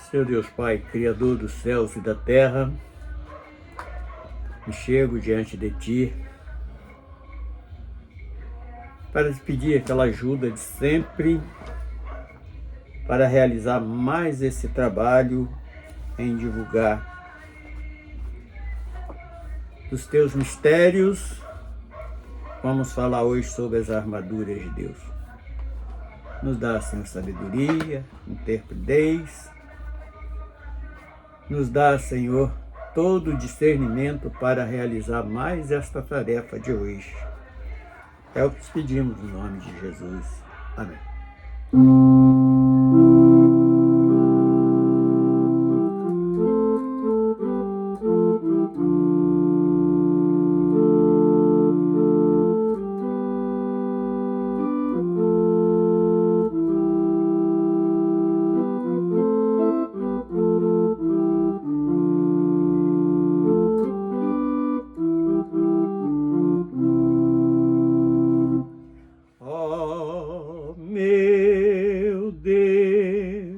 Seu Deus Pai, Criador dos céus e da terra, me chego diante de Ti para te pedir aquela ajuda de sempre para realizar mais esse trabalho em divulgar os Teus mistérios. Vamos falar hoje sobre as armaduras de Deus. Nos dá, Senhor, sabedoria, interpretez. Nos dá, Senhor, todo o discernimento para realizar mais esta tarefa de hoje. É o que te pedimos no nome de Jesus. Amém. Meu Deus,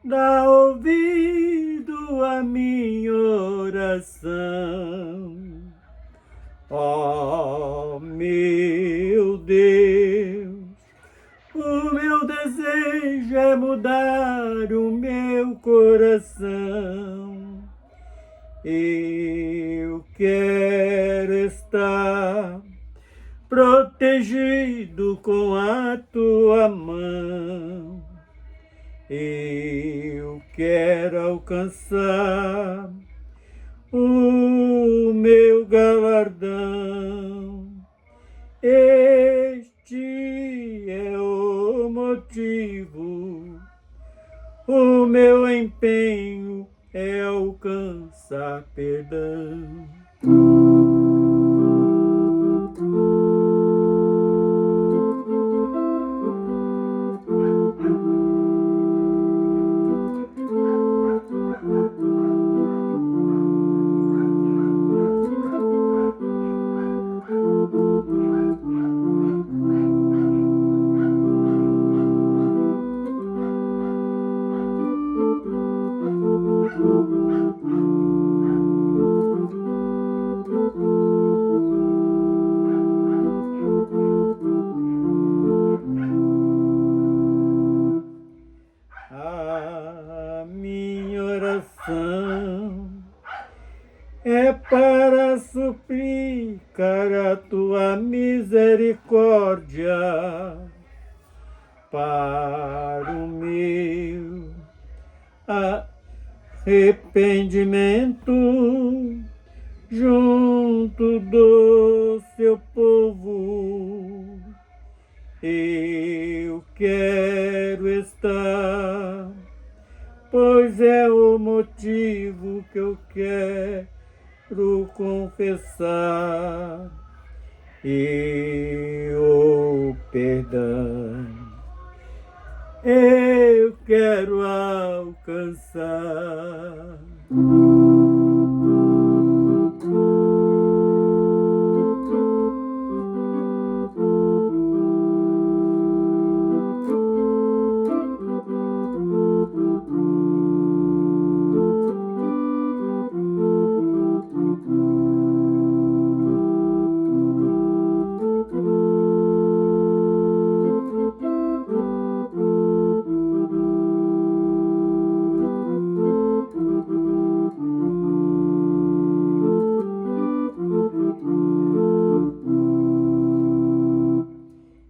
dá ouvido à minha oração. Ó meu Deus, o meu desejo é mudar o meu coração. Eu quero estar protegido com a tua mão. Eu quero alcançar o meu galardão. Este é o motivo, o meu empenho é alcançar perdão. A minha oração é para suplicar a tua misericórdia para o meu arrependimento junto do seu povo. Eu quero estar, pois é o motivo que eu quero confessar e o perdão eu quero alcançar.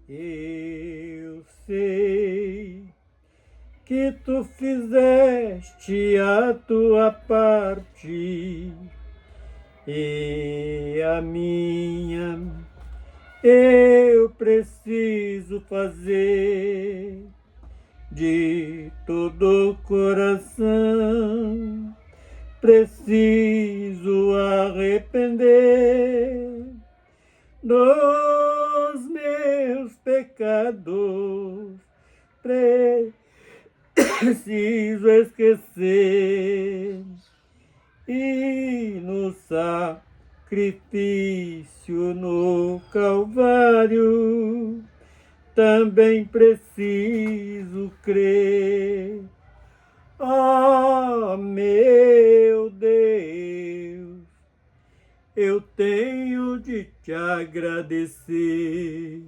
Eu sei que tu fizeste a tua parte e a minha eu preciso fazer de todo o coração. Preciso arrepender dos meus pecados. Preciso esquecer e no sacrifício no Calvário também preciso crer. Ah, meu Deus, eu tenho de te agradecer.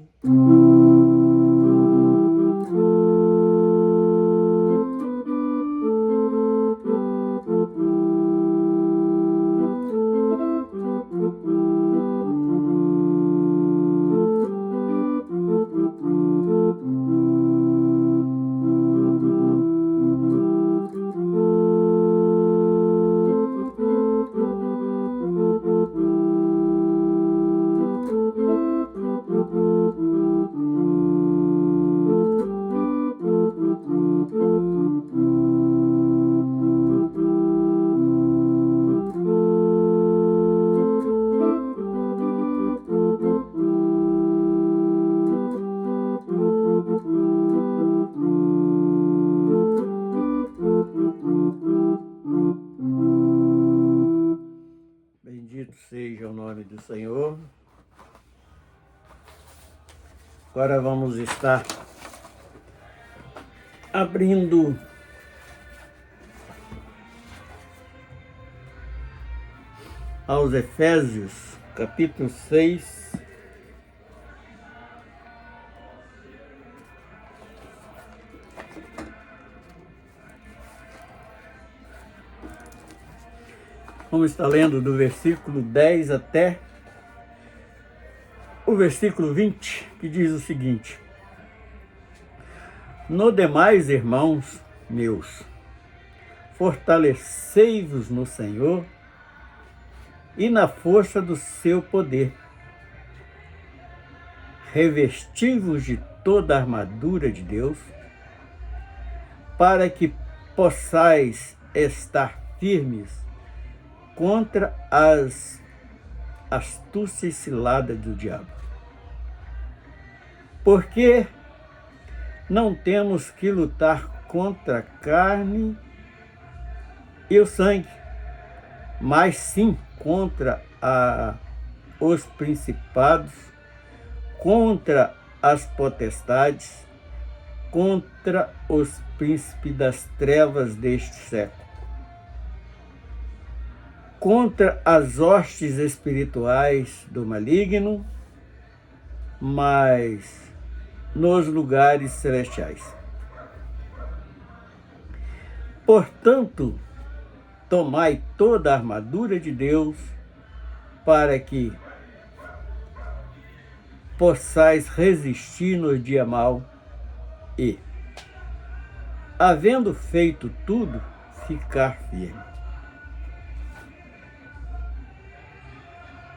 Bendito seja o nome do Senhor. Agora vamos estar abrindo aos Efésios, capítulo 6. Vamos estar lendo do versículo 10 até o versículo 20, que diz o seguinte: No demais, irmãos meus, fortalecei-vos no Senhor e na força do seu poder. Revesti-vos de toda a armadura de Deus, para que possais estar firmes contra as astúcias ciladas do diabo. Porque não temos que lutar contra a carne e o sangue, mas sim contra os principados, contra as potestades, contra os príncipes das trevas deste século, contra as hostes espirituais do maligno, mas nos lugares celestiais. Portanto, tomai toda a armadura de Deus, para que possais resistir no dia mau e, havendo feito tudo, ficar firme.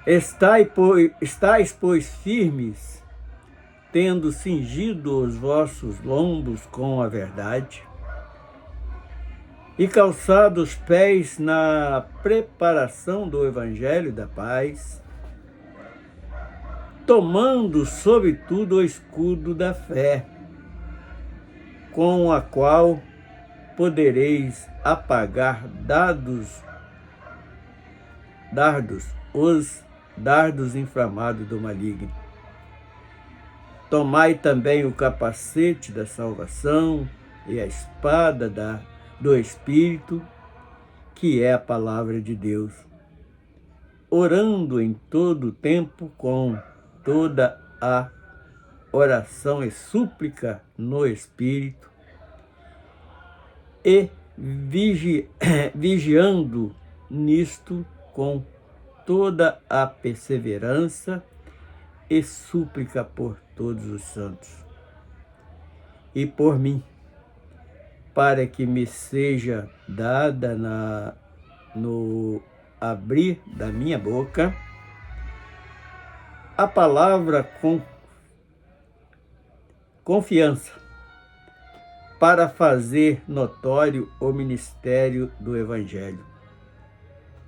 Estais, pois, firmes, tendo cingido os vossos lombos com a verdade, e calçado os pés na preparação do Evangelho da paz, tomando sobretudo o escudo da fé, com a qual podereis apagar os dardos inflamados do maligno. Tomai também o capacete da salvação e a espada do Espírito, que é a palavra de Deus, orando em todo o tempo com toda a oração e súplica no Espírito, e vigiando nisto com toda a perseverança e súplica por todos os santos, e por mim, para que me seja dada no abrir da minha boca a palavra com confiança, para fazer notório o ministério do Evangelho,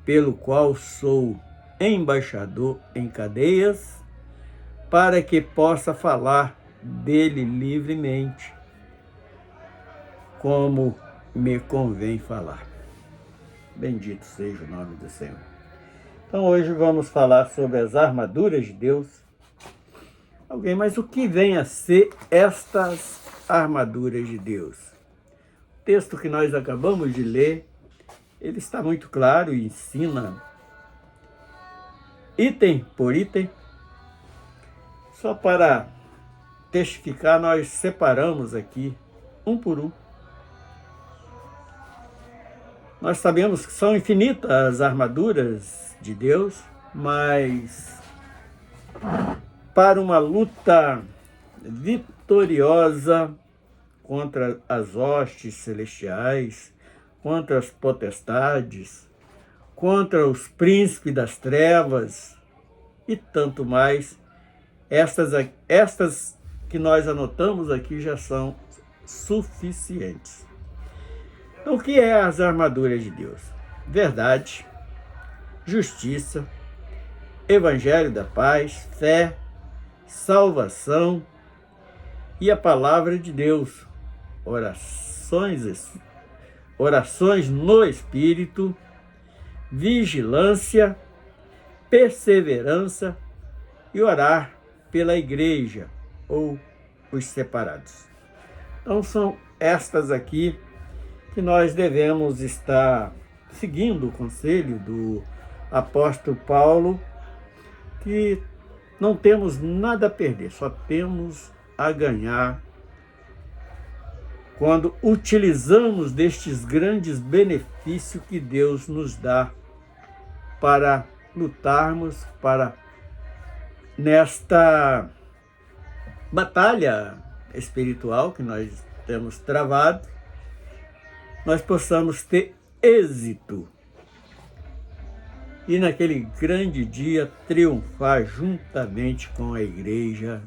pelo qual sou embaixador em cadeias, para que possa falar dele livremente, como me convém falar. Bendito seja o nome do Senhor. Então hoje vamos falar sobre as armaduras de Deus. Mas o que vem a ser estas armaduras de Deus? texto que nós acabamos de ler, ele está muito claro e ensina item por item. Só para testificar, nós separamos aqui um por um. Nós sabemos que são infinitas as armaduras de Deus, mas para uma luta vitoriosa contra as hostes celestiais, contra as potestades, contra os príncipes das trevas e tanto mais, estas que nós anotamos aqui já são suficientes. Então, o que é as armaduras de Deus? Verdade, justiça, evangelho da paz, fé, salvação e a palavra de Deus, orações no Espírito, vigilância, perseverança e orar pela igreja ou os separados. Então são estas aqui que nós devemos estar seguindo o conselho do apóstolo Paulo, que não temos nada a perder, só temos a ganhar quando utilizamos destes grandes benefícios que Deus nos dá para lutarmos nesta batalha espiritual que nós temos travado, nós possamos ter êxito e naquele grande dia triunfar juntamente com a igreja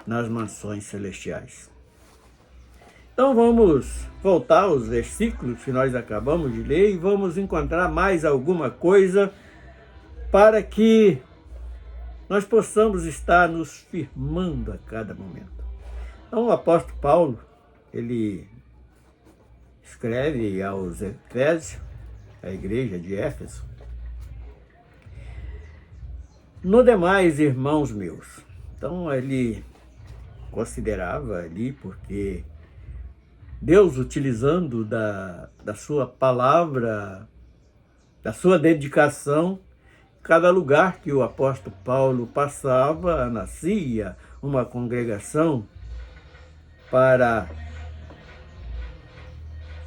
nas mansões celestiais. Então vamos voltar aos versículos que nós acabamos de ler e vamos encontrar mais alguma coisa para que nós possamos estar nos firmando a cada momento. Então o apóstolo Paulo, ele escreve aos Efésios, a igreja de Éfeso: no demais, irmãos meus. Então ele considerava ali, porque Deus, utilizando da sua palavra, da sua dedicação, cada lugar que o apóstolo Paulo passava, nascia uma congregação para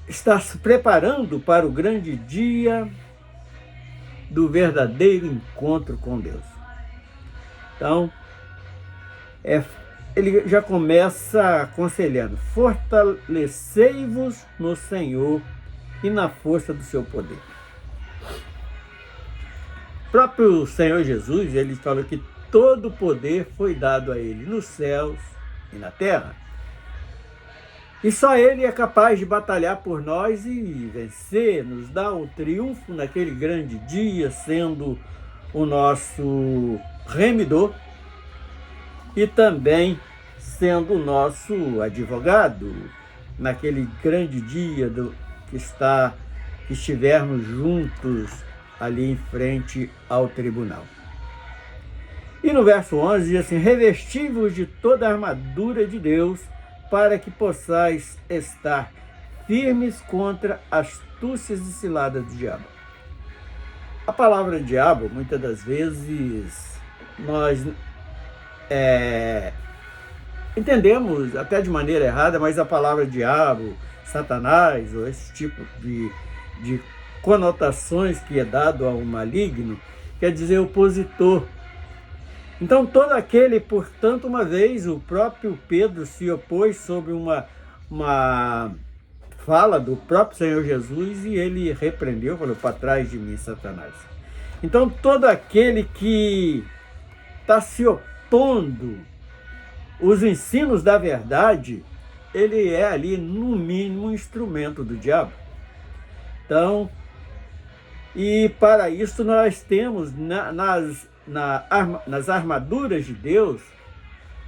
estar se preparando para o grande dia do verdadeiro encontro com Deus. Então, ele já começa aconselhando: fortalecei-vos no Senhor e na força do seu poder. O próprio Senhor Jesus, ele falou que todo o poder foi dado a ele nos céus e na terra. E só ele é capaz de batalhar por nós e vencer, nos dar o triunfo naquele grande dia, sendo o nosso remidor e também sendo o nosso advogado naquele grande dia que estivermos juntos ali em frente ao tribunal. E no verso 11 diz assim: revesti-vos de toda a armadura de Deus, para que possais estar firmes contra astúcias e ciladas do diabo. A palavra diabo, muitas das vezes, nós entendemos até de maneira errada, mas a palavra diabo, Satanás, ou esse tipo de conotações que é dado ao maligno, quer dizer opositor. Então, todo aquele, portanto, uma vez o próprio Pedro se opôs sobre uma fala do próprio Senhor Jesus e ele repreendeu, falou: para trás de mim, Satanás. Então, todo aquele que está se opondo os ensinos da verdade, ele é ali, no mínimo, um instrumento do diabo. Então, e para isso nós temos nas armaduras de Deus,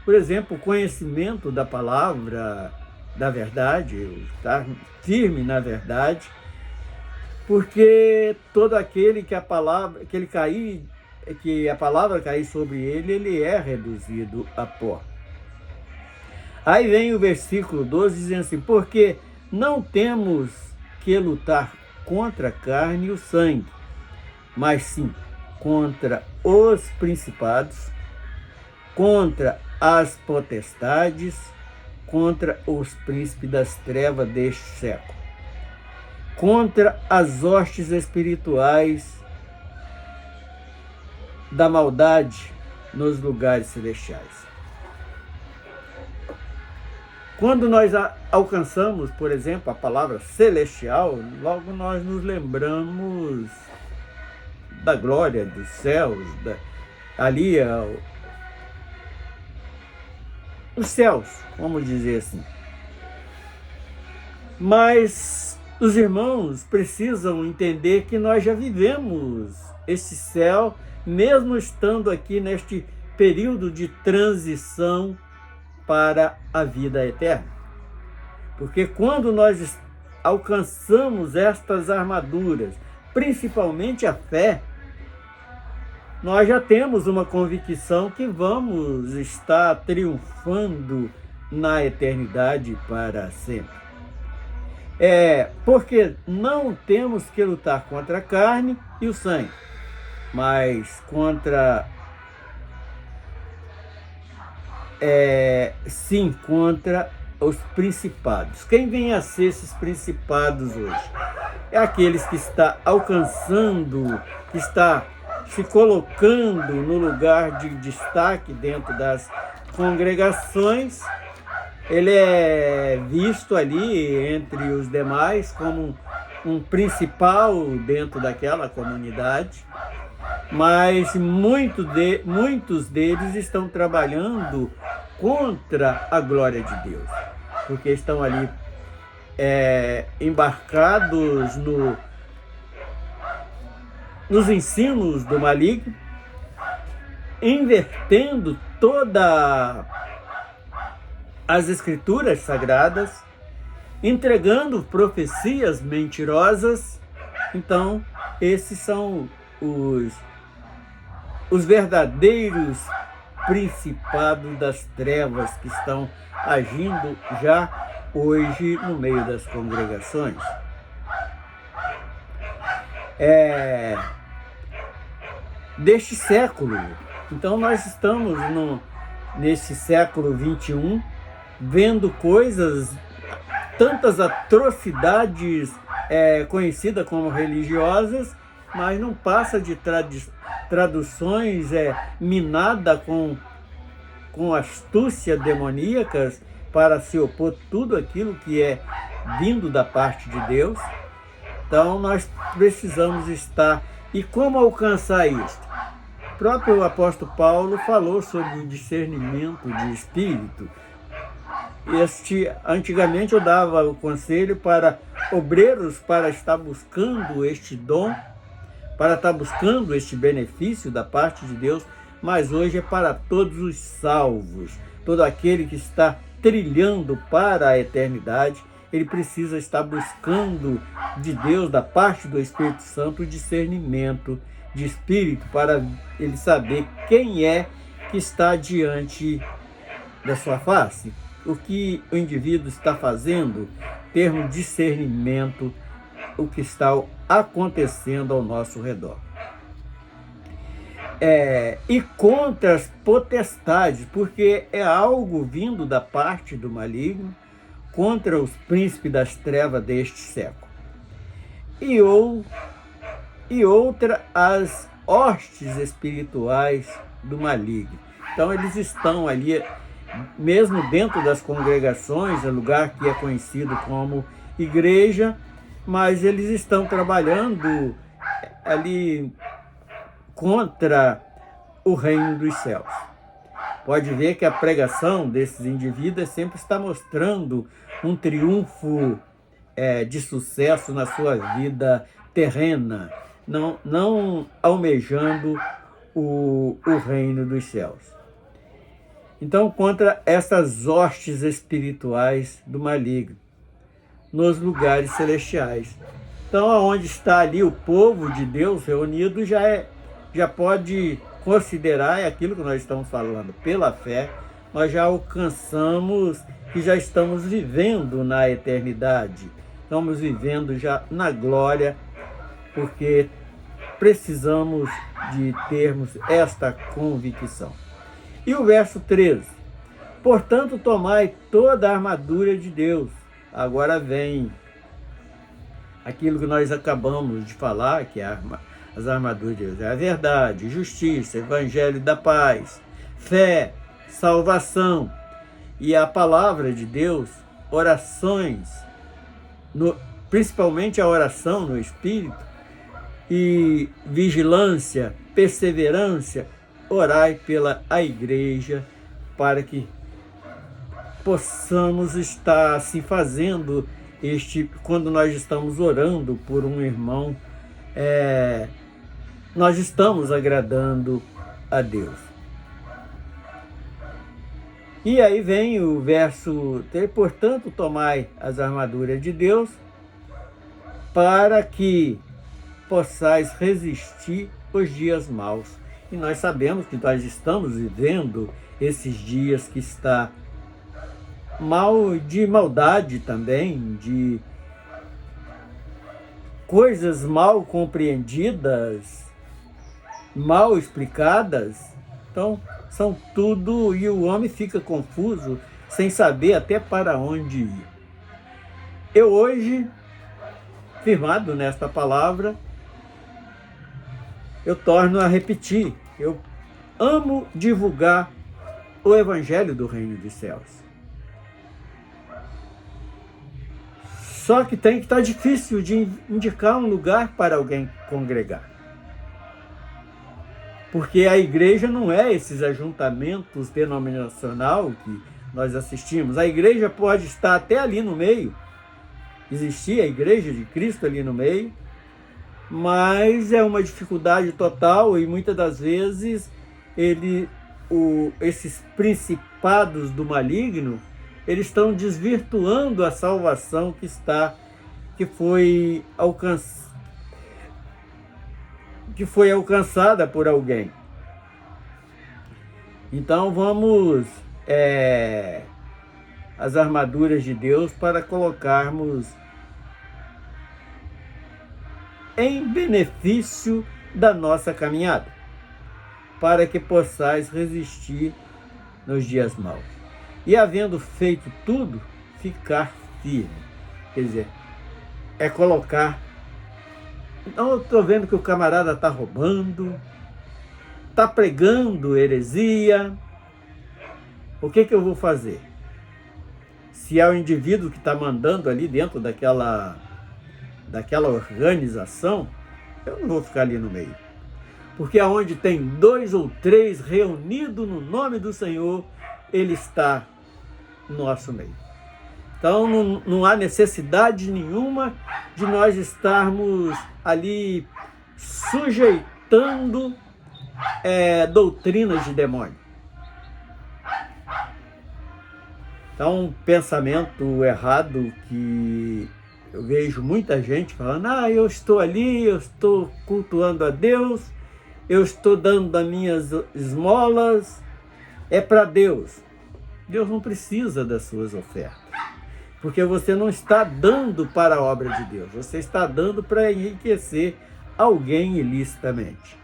por exemplo, o conhecimento da palavra da verdade, estar firme na verdade, porque todo aquele que a palavra cair sobre ele, ele é reduzido a pó. Aí vem o versículo 12 dizendo assim: porque não temos que lutar contra a carne e o sangue, mas sim contra os principados, contra as potestades, contra os príncipes das trevas deste século, contra as hostes espirituais da maldade nos lugares celestiais. Quando nós alcançamos, por exemplo, a palavra celestial, logo nós nos lembramos da glória dos céus, ali os céus, vamos dizer assim. Mas os irmãos precisam entender que nós já vivemos esse céu, mesmo estando aqui neste período de transição para a vida eterna. Porque quando nós alcançamos estas armaduras, principalmente a fé, nós já temos uma convicção que vamos estar triunfando na eternidade para sempre. Porque não temos que lutar contra a carne e o sangue, mas contra os principados. Quem vem a ser esses principados hoje? É aqueles que está alcançando, que está se colocando no lugar de destaque dentro das congregações. Ele é visto ali entre os demais como um principal dentro daquela comunidade, mas muitos deles estão trabalhando contra a glória de Deus, porque estão ali embarcados nos ensinos do maligno, invertendo todas as escrituras sagradas, entregando profecias mentirosas. Então, esses são os verdadeiros principados das trevas que estão agindo já hoje no meio das congregações. Deste século. Então nós estamos nesse século 21, vendo coisas, tantas atrocidades conhecidas como religiosas, mas não passa de traduções minadas com astúcia demoníacas para se opor tudo aquilo que é vindo da parte de Deus. Então nós precisamos estar. E como alcançar isso? O próprio apóstolo Paulo falou sobre o discernimento de espírito. Antigamente eu dava o conselho para obreiros para estar buscando este dom, para estar buscando este benefício da parte de Deus, mas hoje é para todos os salvos. Todo aquele que está trilhando para a eternidade, ele precisa estar buscando de Deus, da parte do Espírito Santo, o discernimento de espírito, para ele saber quem é que está diante da sua face. O que o indivíduo está fazendo, ter um discernimento, o que está acontecendo ao nosso redor. E contra as potestades, porque é algo vindo da parte do maligno, contra os príncipes das trevas deste século. E outra, as hostes espirituais do maligno. Então eles estão ali, mesmo dentro das congregações, é lugar que é conhecido como igreja, mas eles estão trabalhando ali contra o reino dos céus. Pode ver que a pregação desses indivíduos sempre está mostrando um triunfo de sucesso na sua vida terrena, não almejando o reino dos céus. Então, contra essas hostes espirituais do maligno, nos lugares celestiais. Então, aonde está ali o povo de Deus reunido, já pode considerar aquilo que nós estamos falando, pela fé, nós já alcançamos e já estamos vivendo na eternidade. Estamos vivendo já na glória, porque precisamos de termos esta convicção. E o verso 13: portanto, tomai toda a armadura de Deus. Agora vem aquilo que nós acabamos de falar, que é as armaduras de Deus. É a verdade, justiça, evangelho da paz, fé, salvação e a palavra de Deus, orações, principalmente a oração no Espírito, e vigilância, perseverança. Orai pela a igreja, para que possamos estar assim fazendo quando nós estamos orando por um irmão, nós estamos agradando a Deus. E aí vem o verso 3: portanto, tomai as armaduras de Deus, para que possais resistir os dias maus. E nós sabemos que nós estamos vivendo esses dias que está mal, de maldade também, de coisas mal compreendidas, mal explicadas. Então, são tudo, e o homem fica confuso, sem saber até para onde ir. Eu hoje, firmado nesta palavra, eu torno a repetir: eu amo divulgar o Evangelho do Reino dos Céus. Só que tem que estar difícil de indicar um lugar para alguém congregar. Porque a igreja não é esses ajuntamentos denominacional que nós assistimos. A igreja pode estar até ali no meio, existir a igreja de Cristo ali no meio, mas é uma dificuldade total, e muitas das vezes esses principados do maligno, eles estão desvirtuando a salvação que foi alcançada por alguém. Então vamos as armaduras de Deus para colocarmos em benefício da nossa caminhada, para que possais resistir nos dias maus. E havendo feito tudo, ficar firme. Quer dizer, é colocar. Então eu estou vendo que o camarada está roubando, está pregando heresia. O que eu vou fazer? Se é o indivíduo que está mandando ali dentro daquela organização, eu não vou ficar ali no meio. Porque aonde tem 2 ou 3 reunidos no nome do Senhor, Ele está no nosso meio. Então não há necessidade nenhuma de nós estarmos ali sujeitando doutrinas de demônio. Então, um pensamento errado que eu vejo muita gente falando: eu estou ali, eu estou cultuando a Deus, eu estou dando as minhas esmolas, é para Deus. Deus não precisa das suas ofertas, porque você não está dando para a obra de Deus, você está dando para enriquecer alguém ilicitamente.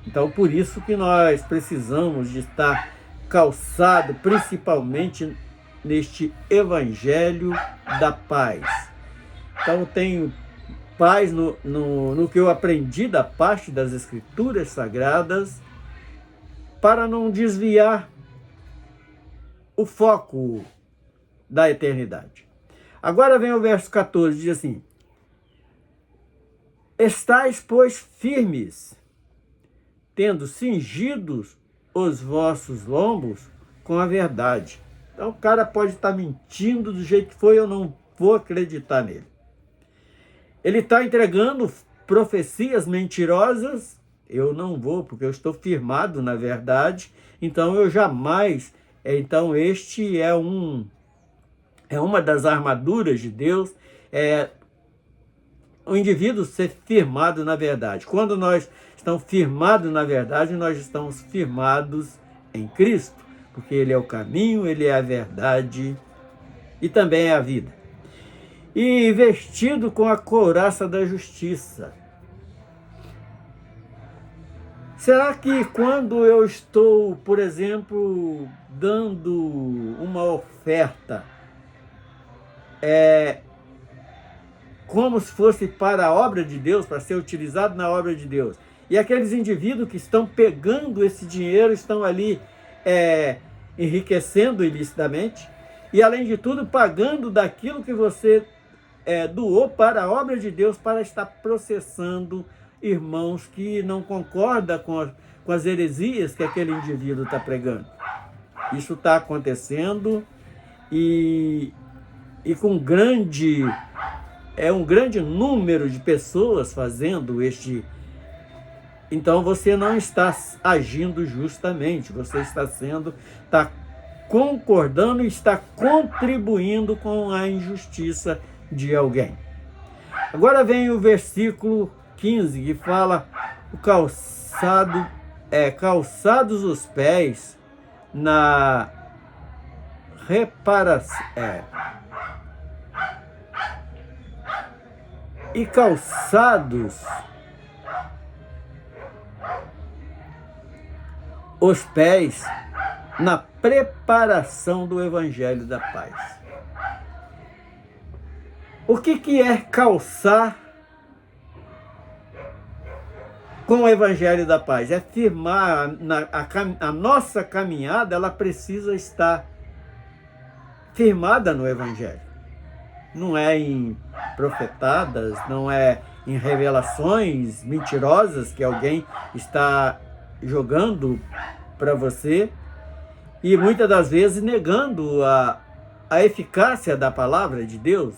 Então, por isso que nós precisamos de estar calçado, principalmente neste Evangelho da paz. Então, eu tenho paz no que eu aprendi da parte das Escrituras Sagradas, para não desviar o foco da eternidade. Agora vem o verso 14, diz assim: estais, pois, firmes, tendo cingidos os vossos lombos com a verdade. Então o cara pode estar mentindo do jeito que foi, eu não vou acreditar nele. Ele está entregando profecias mentirosas, eu não vou, porque eu estou firmado na verdade, então eu jamais. Então este é uma das armaduras de Deus, o indivíduo ser firmado na verdade. Quando nós estamos firmados na verdade, nós estamos firmados em Cristo, porque Ele é o caminho, Ele é a verdade e também é a vida. E vestido com a couraça da justiça. Será que quando eu estou, por exemplo, dando uma oferta, como se fosse para a obra de Deus, para ser utilizado na obra de Deus, e aqueles indivíduos que estão pegando esse dinheiro, estão ali enriquecendo ilicitamente, e além de tudo, pagando daquilo que você doou para a obra de Deus, para estar processando irmãos que não concordam com as heresias que aquele indivíduo está pregando. Isso está acontecendo e com um grande número de pessoas fazendo Então você não está agindo justamente, você está concordando e está contribuindo com a injustiça de alguém. Agora vem o versículo 15, que fala calçados os pés na reparação. E calçados os pés na preparação do Evangelho da Paz. O que é calçar com o Evangelho da Paz? É firmar a nossa caminhada, ela precisa estar firmada no Evangelho. Não é em profetadas, não é em revelações mentirosas que alguém está jogando para você e muitas das vezes negando a eficácia da palavra de Deus.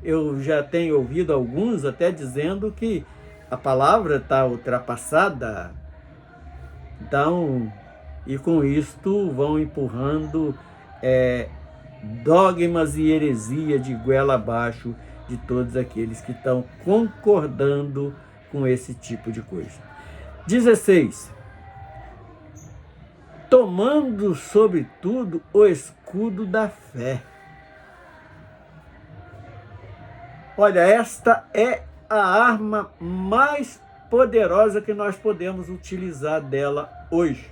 Eu já tenho ouvido alguns até dizendo que a palavra está ultrapassada. Então, e com isto vão empurrando dogmas e heresia de goela abaixo de todos aqueles que estão concordando com esse tipo de coisa. 16. Tomando, sobretudo, o escudo da fé. Olha, esta é a arma mais poderosa que nós podemos utilizar dela hoje.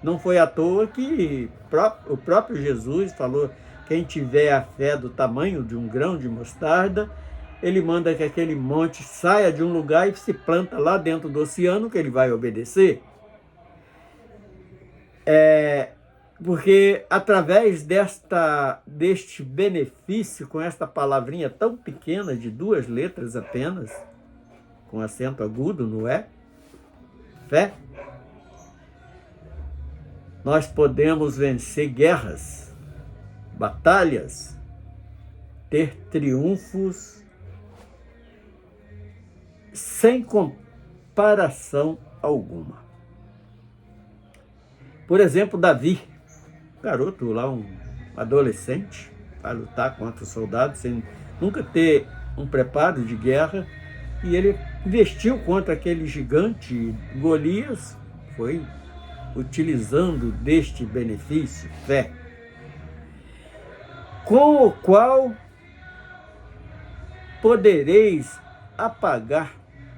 Não foi à toa que o próprio Jesus falou: quem tiver a fé do tamanho de um grão de mostarda, ele manda que aquele monte saia de um lugar e se planta lá dentro do oceano, que ele vai obedecer. Porque através deste benefício, com esta palavrinha tão pequena de 2 letras apenas, com acento agudo, não é? Fé. Nós podemos vencer guerras, batalhas, ter triunfos sem comparação alguma. Por exemplo, Davi, garoto lá, um adolescente, para lutar contra os soldados, sem nunca ter um preparo de guerra, e ele investiu contra aquele gigante Golias, foi utilizando deste benefício, fé, com o qual podereis apagar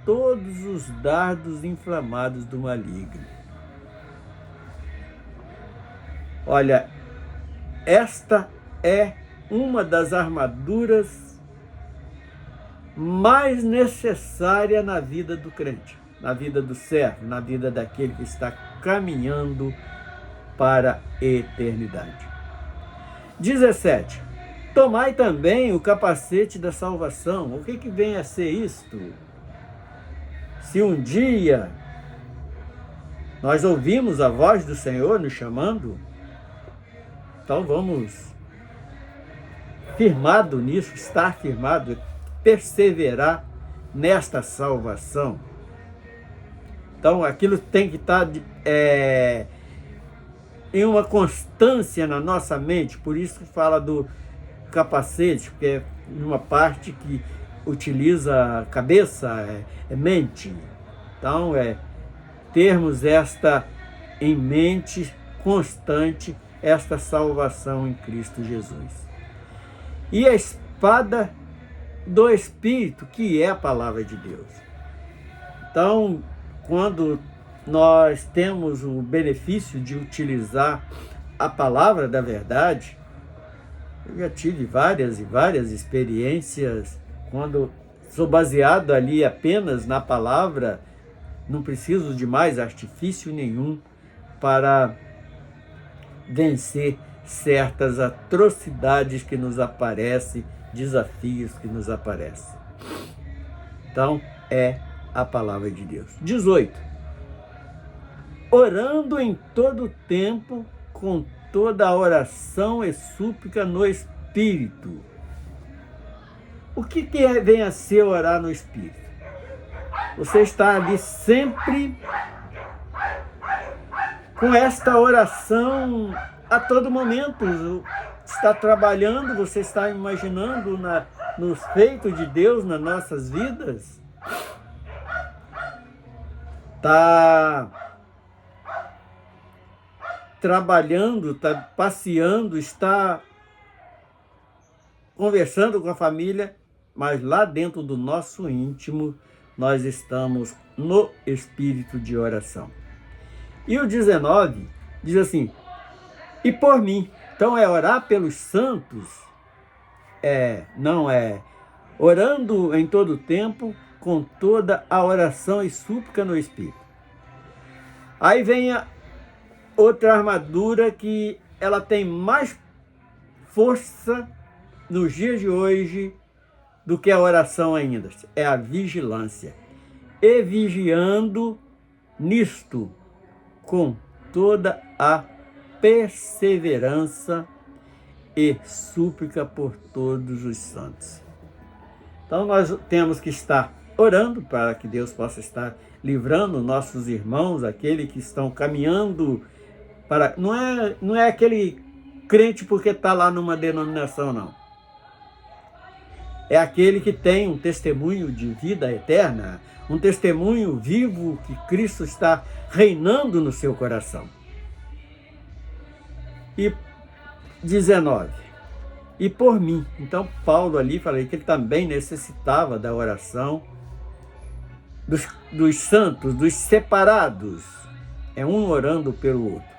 todos os dardos inflamados do maligno. Olha, esta é uma das armaduras mais necessária na vida do crente, na vida do servo, na vida daquele que está caminhando para a eternidade. 17. Tomai também o capacete da salvação. O que vem a ser isto? Se um dia nós ouvimos a voz do Senhor nos chamando, então vamos firmado nisso, estar firmado, perseverar nesta salvação. Então aquilo tem que estar em uma constância na nossa mente, por isso que fala do capacete, porque é uma parte que utiliza a cabeça, mente. Então termos esta em mente constante esta salvação em Cristo Jesus. E a espada do Espírito, que é a palavra de Deus. Então, quando nós temos o benefício de utilizar a palavra da verdade, eu já tive várias e várias experiências quando sou baseado ali apenas na palavra, não preciso de mais artifício nenhum para vencer certas atrocidades que nos aparecem, desafios que nos aparecem. Então, é a palavra de Deus. 18. Orando em todo tempo, com toda a oração e súplica no Espírito. O que vem a ser orar no Espírito? Você está ali sempre com esta oração a todo momento. Está trabalhando, você está imaginando nos feitos de Deus nas nossas vidas. Está trabalhando, está passeando, está conversando com a família, mas lá dentro do nosso íntimo, nós estamos no espírito de oração. E o 19 diz assim, e por mim. Então é orar pelos santos, não é orando em todo tempo, com toda a oração e súplica no Espírito. Aí vem a outra armadura que ela tem mais força nos dias de hoje do que a oração ainda. É a vigilância. E vigiando nisto com toda a perseverança e súplica por todos os santos. Então nós temos que estar orando para que Deus possa estar livrando nossos irmãos, aqueles que estão caminhando para... Não é aquele crente porque está lá numa denominação, não. É aquele que tem um testemunho de vida eterna, um testemunho vivo que Cristo está reinando no seu coração. E 19. E por mim. Então Paulo ali, falei que ele também necessitava da oração dos santos, dos separados. É um orando pelo outro.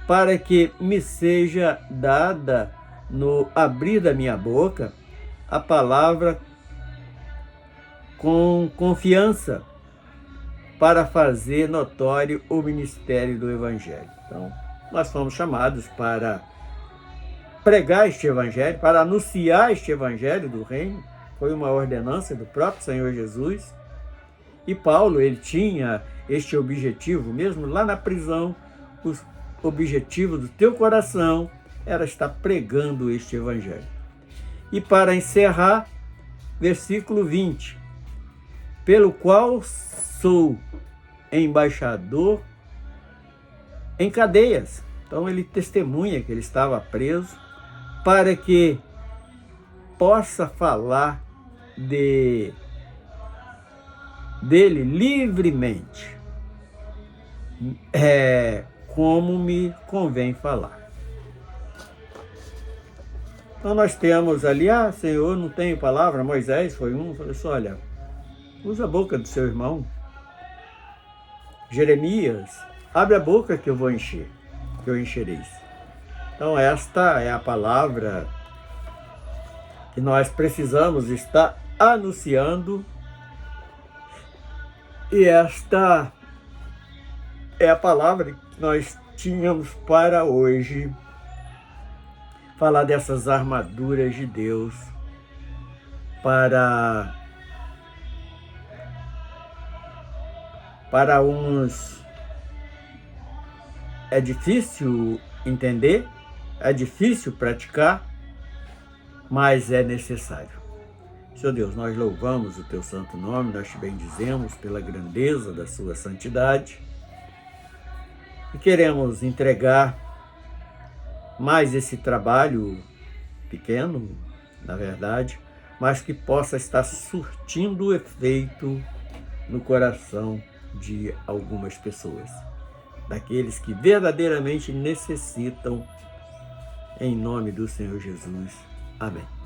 Para que me seja dada no abrir da minha boca a palavra com confiança para fazer notório o ministério do Evangelho. Então, nós fomos chamados para pregar este Evangelho, para anunciar este Evangelho do Reino. Foi uma ordenança do próprio Senhor Jesus. E Paulo, ele tinha este objetivo, mesmo lá na prisão, o objetivo do teu coração era estar pregando este Evangelho. E para encerrar, versículo 20. Pelo qual sou embaixador em cadeias. Então ele testemunha que ele estava preso para que possa falar dele livremente, como me convém falar. Então nós temos ali, Senhor, não tenho palavra, Moisés foi um, falou assim, olha, usa a boca do seu irmão. Jeremias, abre a boca que eu vou encher, que eu enchereis. Então esta é a palavra que nós precisamos estar anunciando, e esta é a palavra que nós tínhamos para hoje, falar dessas armaduras de Deus para uns é difícil entender, é difícil praticar, mas é necessário. Senhor Deus, nós louvamos o teu santo nome, nós te bendizemos pela grandeza da sua santidade e queremos entregar mais esse trabalho pequeno, na verdade, mas que possa estar surtindo efeito no coração de algumas pessoas. daqueles que verdadeiramente necessitam, em nome do Senhor Jesus. Amém.